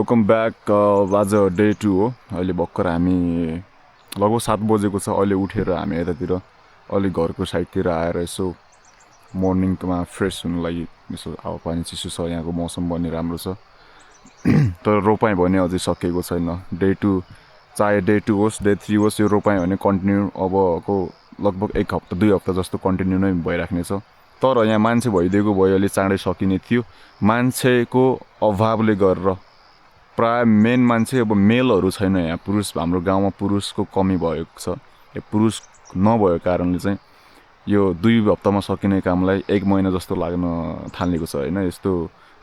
Welcome back आज day 2 हो अहिले भर्खर हामी लगभग 7 बजेको छ अहिले उठेर हामी यतातिर अलि घरको साइडतिर आएर यसो मर्निङमा फ्रेस हुनु लागि यसो हावापानी चिसो छ यहाँको मौसम पनि राम्रो छ तर रोपाइँ भने अझै सकेको छैन डे 2 चाहे डे 2 होस् डे 3 होस् यो रोपाइँ भने कन्टिन्यू अबको लगभग 1 हप्ता 2 हप्ता जस्तो कन्टिन्यू नै भइराख्नेछ तर यहाँ मान्छे भइदिएको भयो अहिले चाँडै सकिने थियो मान्छेको अभावले गरेर प्राय मेन मान्छे अब मेलहरू छैन यहाँ पुरुष हाम्रो गाउँमा पुरुषको कमी भएको छ यो पुरुष नभएको कारणले चाहिँ यो 2 हप्तामा सकिने कामलाई 1 महिना जस्तो लाग्न थालेको छ हैन यस्तो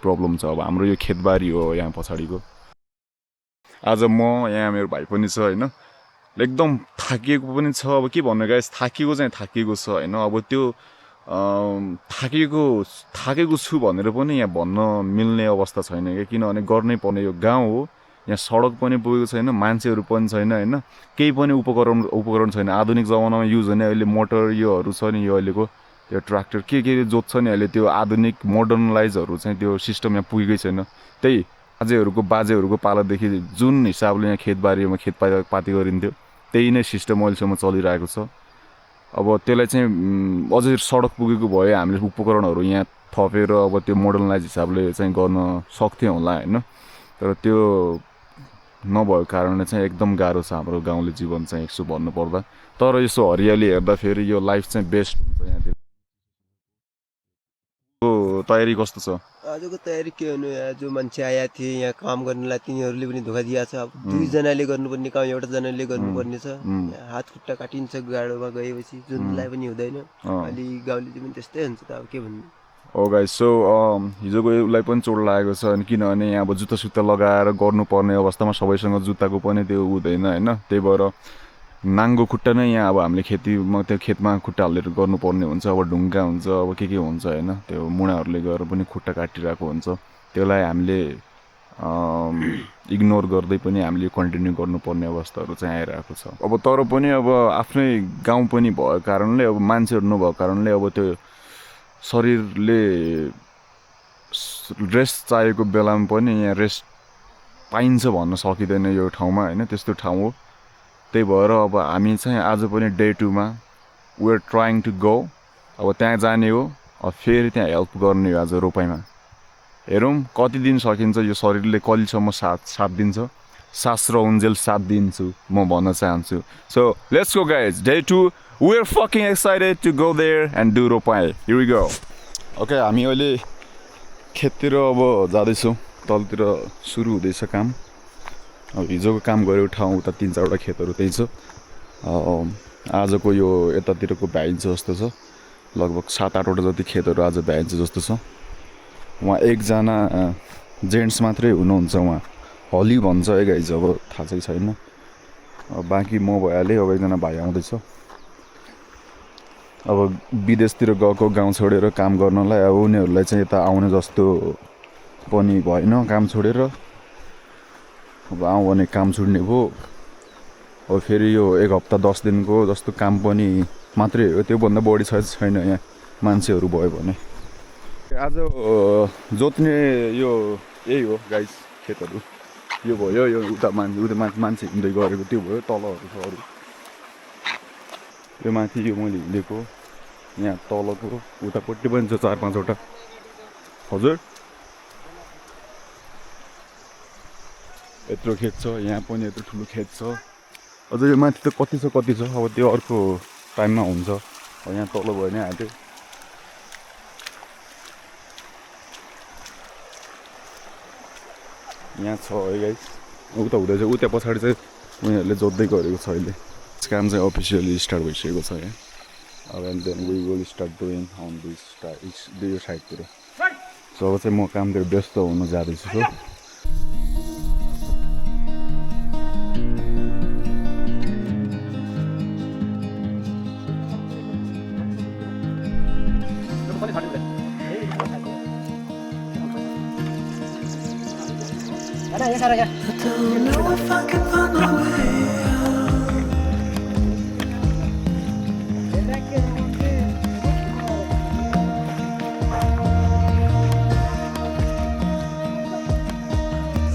प्रब्लम छ अब हाम्रो यो खेतबारी हो यहाँ पछाडिको आज म यहाँ मेरो भाइ पनि छ हैन एकदम थाकिएको पनि छ अब के भन्नु गाइस थाकिएको चाहिँ थाकिएको छ हैन अब त्यो थाकेको छु भनेर पनि यहाँ भन्न मिल्ने अवस्था छैन क्या किनभने गर्नै पर्ने यो गाउँ हो यहाँ सडक पनि पुगेको छैन मान्छेहरू पनि छैन हैन केही पनि उपकरण छैन आधुनिक जमानामा युज हुने अहिले मोटर योहरू छ नि यो अहिलेको यो ट्र्याक्टर के जोत्छ नि अहिले त्यो आधुनिक मोडर्नलाइजहरू चाहिँ त्यो सिस्टम यहाँ पुगेकै छैन त्यही बाजेहरूको पालादेखि जुन हिसाबले यहाँ खेतबारीमा खेतपाती गरिन्थ्यो त्यही नै सिस्टम अहिलेसम्म चलिरहेको छ अब त्यसलाई चाहिँ अझै सडक पुगेको भए हामीले उपकरणहरू यहाँ थपेर अब त्यो मोडर्नलाइज हिसाबले चाहिँ गर्न सक्थ्यौँ होला हैन तर त्यो नभएको कारणले चाहिँ एकदम गाह्रो छ हाम्रो गाउँले जीवन चाहिँ यसो भन्नुपर्दा तर यसो हरियाली हेर्दाखेरि यो लाइफ चाहिँ बेस्ट हुन्छ यहाँतिर तयारी कस्तो छ आजको तयारी के हुनु यहाँ जो मान्छे आया थिए यहाँ काम गर्नलाई तिनीहरूले पनि धोका दिएको छ अब 2 जनाले गर्नुपर्ने काम एउटा जनाले गर्नुपर्ने छ हात खुट्टा काटिन्छ गाडोमा गएपछि जुनलाई पनि हुँदैन अलि गाउँले पनि त्यस्तै हुन्छ त अब के भन्नु ओ गाइस सो हिजोको उसलाई पनि चोट लागेको छ अनि किनभने यहाँ अब जुत्ता लगाएर गर्नुपर्ने अवस्थामा सबैसँग जुत्ताको पनि त्यो हुँदैन हैन त्यही भएर नाङ्गो खुट्टा नै यहाँ अब हामीले त्यो खेतमा खुट्टा हालेर गर्नुपर्ने हुन्छ अब ढुङ्गा हुन्छ अब के हुन्छ हैन त्यो मुढाहरूले गएर पनि खुट्टा काटिरहेको हुन्छ त्यसलाई हामीले इग्नोर गर्दै पनि हामीले कन्टिन्यू गर्नुपर्ने अवस्थाहरू चाहिँ आइरहेको छ अब तर पनि अब आफ्नै गाउँ पनि भएको कारणले अब मान्छेहरू नभएको कारणले अब त्यो शरीरले रेस्ट चाहेको बेलामा पनि यहाँ रेस्ट पाइन्छ भन्न सकिँदैन यो ठाउँमा हैन त्यस्तो ठाउँ हो त्यही भएर अब हामी चाहिँ आज पनि डे 2 मा we are trying to go अब त्यहाँ जाने हो अब फेरि त्यहाँ हेल्प गर्ने हो आज रोपाइँमा हेरौँ कति दिन सकिन्छ यो शरीरले कहिलेसम्म साथ दिन्छ सास र उन्जेल साथ दिन्छु म भन्न चाहन्छु so let's go guys day 2 we are fucking excited to go there and do रोपाइँ हियर वी गो ओके हामी अहिले खेततिर अब जाँदैछौँ तलतिर सुरु हुँदैछ काम अब हिजोको काम गरेको ठाउँ उता 3-4वटा खेतहरू त्यही छ आजको यो यतातिरको भ्याइन्छ जस्तो छ लगभग 7-8वटा जति खेतहरू आज भ्याइन्छ जस्तो छ उहाँ एकजना जेन्ट्स मात्रै हुनुहुन्छ उहाँ हली भन्छ है गाइज अब थाहा चाहिँ छैन बाँकी म भइहालेँ अब एकजना भाइ आउँदैछ अब विदेशतिर गएको गाउँ छोडेर काम गर्नलाई अब उनीहरूलाई चाहिँ यता आउने जस्तो पनि भएन काम छोडेर अब आउँ भने काम छुट्ने भयो अब फेरि यो 1 हप्ता 10 दिनको जस्तो काम पनि मात्रै हो त्योभन्दा बढी छैन यहाँ मान्छेहरू भयो भने आज जोत्ने यो यही हो गाइस खेतहरू यो भयो यो उता मान्छे हिँड्दै गरेको त्यो भयो तलहरू छ अरू यो माथि यो मैले हिँडेको यहाँ तलको उतापट्टि पनि छ 4-5वटा हजुर यत्रो खेत छ यहाँ पनि यत्रो ठुलो खेत छ अझ यो माथि त कति छ अब त्यो अर्को टाइममा हुन्छ यहाँ तल भयो नि हाल्यो यहाँ छ है गाइस उता हुँदैछ उता पछाडि चाहिँ उनीहरूले जोत्दै गरेको छ अहिले काम चाहिँ अफिसियली स्टार्ट भइसकेको छ यहाँ अब and then we will start doing on this साइडतिर सो अब चाहिँ म कामतिर व्यस्त हुन जाँदैछु I don't know if I can find my way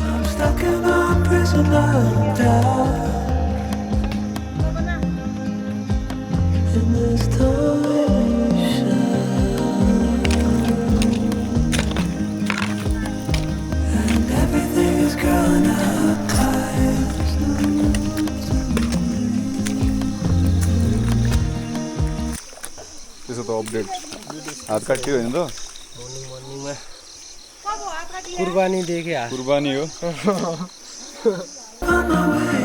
I'm stuck Everything is growing up tight. त्यसो त अपडेट हात काट्यो होइन त मर्निङमा कुर्बानी देखे कुर्बानी हो On my way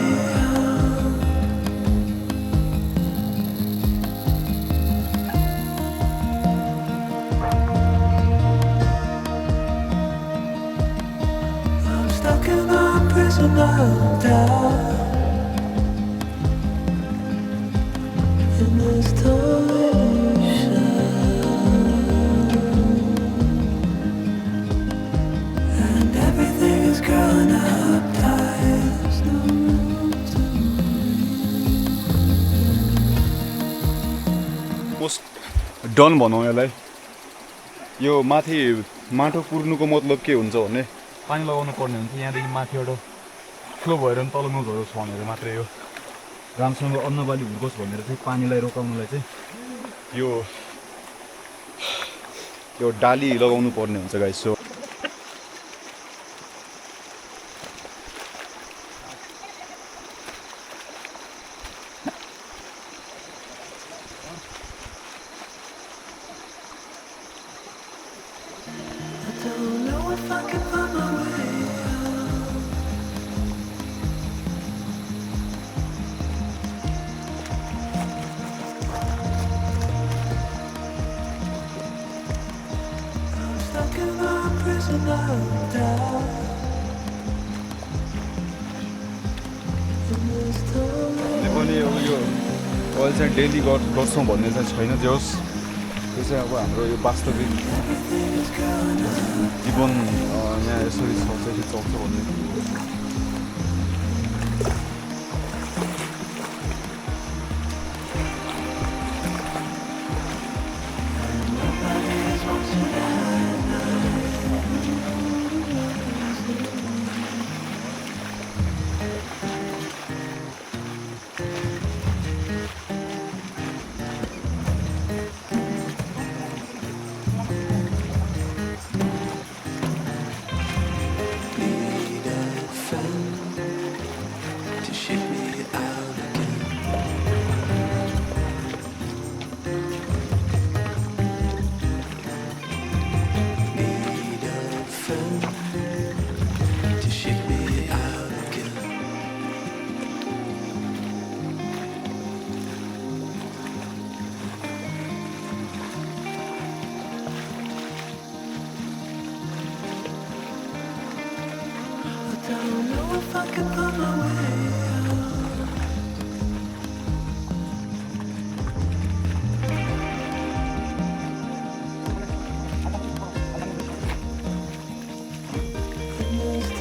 I'm stuck in a prison of doubt. In this torsion, and everything is growing up tight. There's no room to most done भनौँ यसलाई यो माथि माटो पुर्नुको मतलब के हुन्छ भने पानी लगाउनु पर्ने हुन्छ यहाँदेखि माथिबाट फ्लो भएर पनि तल नझरोस् भनेर मात्रै हो राम्रोसँग अन्नबाली हुर्कोस् भनेर चाहिँ पानीलाई रोकाउनुलाई चाहिँ यो डाली लगाउनु पर्ने हुन्छ guys so I don't know if I can find my way out. I'm stuck in a prison of doubt. In this torment. पनि अब यो अहिले चाहिँ डेली गर्छौँ भन्ने चाहिँ छैन जे होस् त्यो चाहिँ अब हाम्रो यो वास्तविक जीवन यहाँ यसरी छ चाहिँ चल्छ भन्ने Need a friend to shake me out again. Need a friend to shake me out again. I don't know if I can find my way out. In this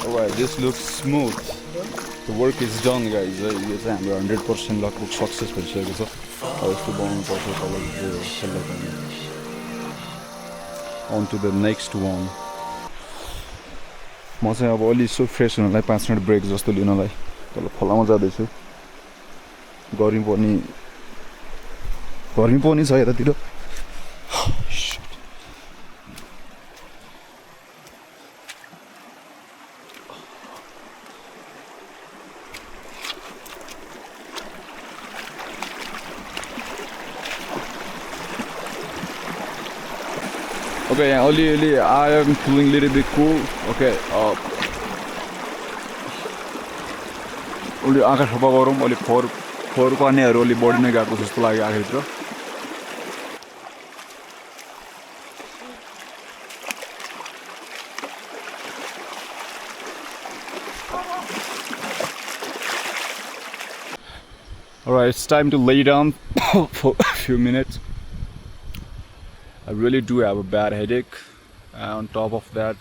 Alright, this looks smooth. The work is done guys. यो चाहिँ हाम्रो 100% लगभग success भइसकेको छ अब यस्तो बनाउनु पर्छ तपाईँको on to the next one म चाहिँ अब अलि यसो फ्रेस हुनलाई 5 मिनट ब्रेक जस्तो लिनलाई तल खोलामा जाँदैछु गर्मी पनि छ यतातिर Okay, yeah, only I am feeling a little bit cool. Okay, only आँखा सफा गरौँ अलि फोहोर पानीहरू अलि बढी नै गएको जस्तो लाग्यो आँखाभित्र Alright, it's time to lay down for a few minutes. I really do have a bad headache, and on top of that,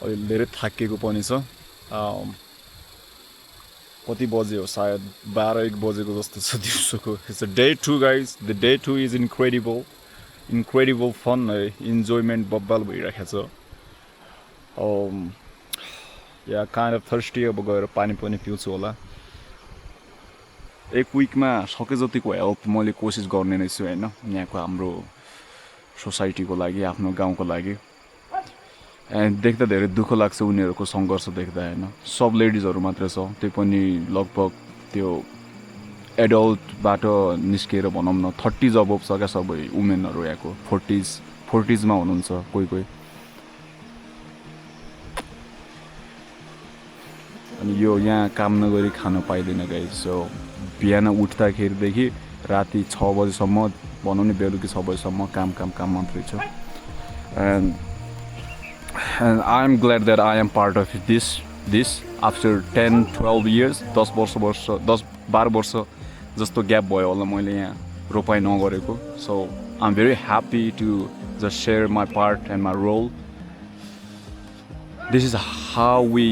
अहिले धेरै थाकिएको पनि छ कति बजे हो सायद 12-1 बजेको जस्तो छ दिउँसोको it's a day 2 guys the day 2 is incredible fun है इन्जोयमेन्ट बब्बाल भइरहेको छ या काइन्ड अफ थर्स्टी अब गएर पानी पनि पिउँछु होला एक विकमा सके जतिको हेल्प मैले कोसिस गर्ने नै छु होइन यहाँको हाम्रो सोसाइटीको लागि आफ्नो गाउँको लागि एन्ड देख्दा धेरै दुःख लाग्छ उनीहरूको सङ्घर्ष देख्दा होइन सब लेडिजहरू मात्रै छ त्यो पनि लगभग त्यो एडल्टबाट निस्किएर भनौँ न 30 अबभ छ क्या सबै वुमेनहरू यहाँको 40sमा हुनुहुन्छ कोही अनि यो यहाँ काम नगरी खान पाइँदैन गाइस सो बिहान उठ्दाखेरिदेखि राति 6 बजेसम्म भनौँ नि बेलुकी 6 बजेसम्म काम मात्रै छ and I am glad that I am part of this after 10-12 years 10-12 वर्ष जस्तो ग्याप भयो होला मैले यहाँ रोपाइ नगरेको so I'm very happy to just share my part and my role this is how we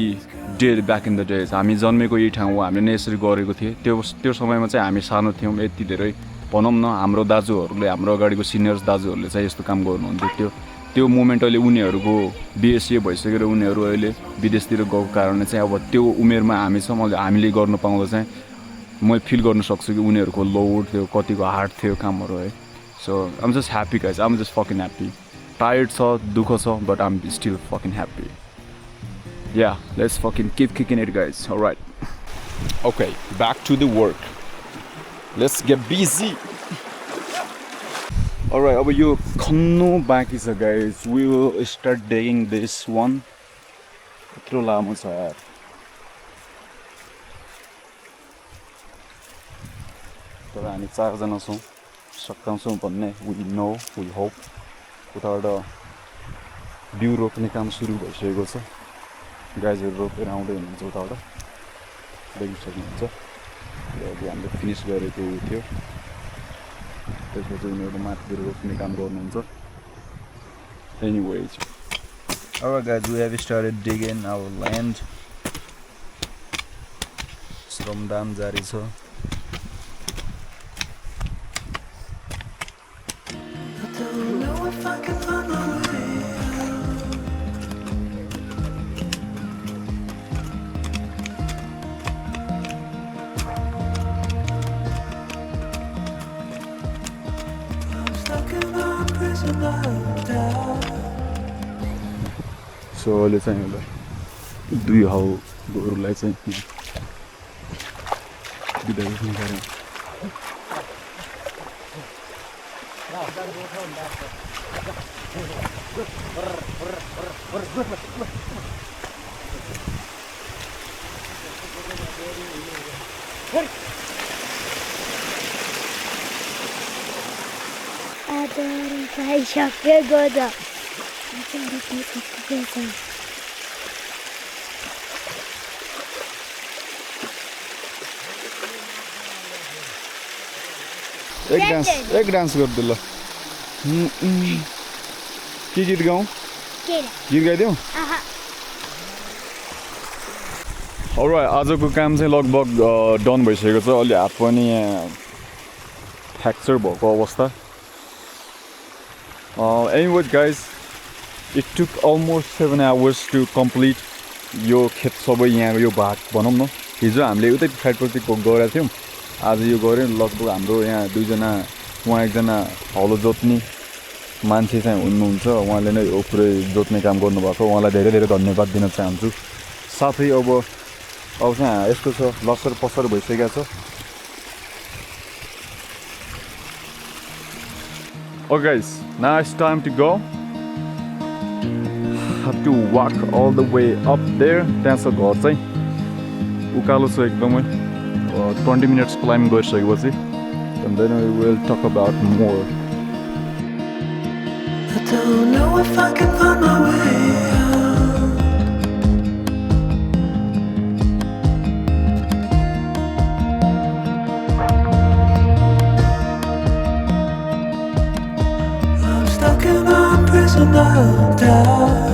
did back in the days हामी जन्मेको यही ठाउँ हो हामीले नै यसरी गरेको थिए त्यो समयमा चाहिँ हामी सानो थियौँ यति धेरै भनौँ न हाम्रो दाजुहरूले हाम्रो अगाडिको सिनियर्स दाजुहरूले चाहिँ यस्तो काम गर्नुहुन्थ्यो त्यो मोमेन्ट अहिले उनीहरूको बिएसए भइसकेर उनीहरू अहिले विदेशतिर गएको कारणले चाहिँ अब त्यो उमेरमा हामी छौँ हामीले गर्न पाउँदा चाहिँ म फिल गर्न सक्छु कि उनीहरूको लोड थियो कतिको हार्ड थियो कामहरू है so I'm just happy guys I'm just fucking happy tired छ दुःख छ but I'm still fucking happy Yeah, let's fucking keep kicking it, guys. All right. Okay, back to the work. Let's get busy. All right, over you. Konno back is guys. We will start digging this one. Kotro lamo cha yaar. तर हामी 4 जना छौं सक्छौं भन्ने we know we hope उताबाट बिउ रोप्ने काम सुरु भइसकेको छ गाईहरू रोपेर आउँदै हुनुहुन्छ उताबाट देखि सक्नुहुन्छ अहिले हामीले फिनिस गरेको थियो त्यसपछि उनीहरू माथितिर रोप्ने काम गर्नुहुन्छ anyways alright guys we have started digging our land श्रमदान जारी छ सो अहिले चाहिँ एउटा 2 हाउ गोरुलाई चाहिँ बिदा गर्नु पर्यो एक डान्स गर्दै ल के गीत गाउँ गीत गाइदिउँ अलराइट आजको काम चाहिँ लगभग डन भइसकेको छ अलि हात पनि फ्र्याक्चर भएको अवस्था anyways guys it took almost 7 hours to complete यो खेत सबै यहाँ यो भाग भनौँ न हिजो हामीले उतै साइडपट्टि गरेका थियौँ आज यो गऱ्यौँ लगभग हाम्रो यहाँ 2 जना उहाँ एकजना हलो जोत्ने मान्छे चाहिँ हुनुहुन्छ उहाँले नै यो पुरै जोत्ने काम गर्नुभएको उहाँलाई धेरै धेरै धन्यवाद दिन चाहन्छु साथै अब चाहिँ यस्तो छ लसर पसर भइसकेको छ Okay guys, now it's time to go. Have to walk all the way up there. त्यहाँ छ घर चाहिँ उकालो छ एकदमै 20 minutes climb गरिसकेपछि and then we will talk about more. I don't know if I can find my way out. I'm stuck in a prison of doubt.